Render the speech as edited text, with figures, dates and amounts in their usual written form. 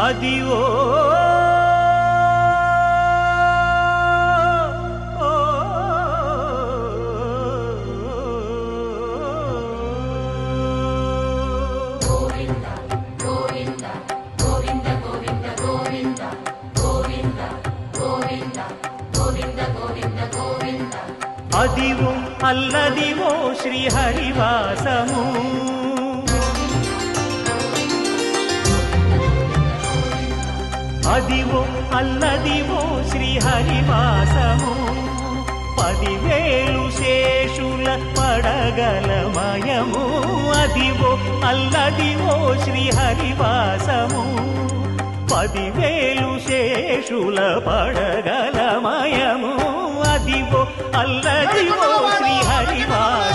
Adivo Adivo Alladivo శ్రీహరివాసము Adivo Alladivo శ్రీహరివాసము 10,000 శేషుల పడగలమయము Adivo Alladivo శ్రీహరివాసము 10,000 శేషుల పడగలమయము Adivo Alladivo శ్రీహరివాసము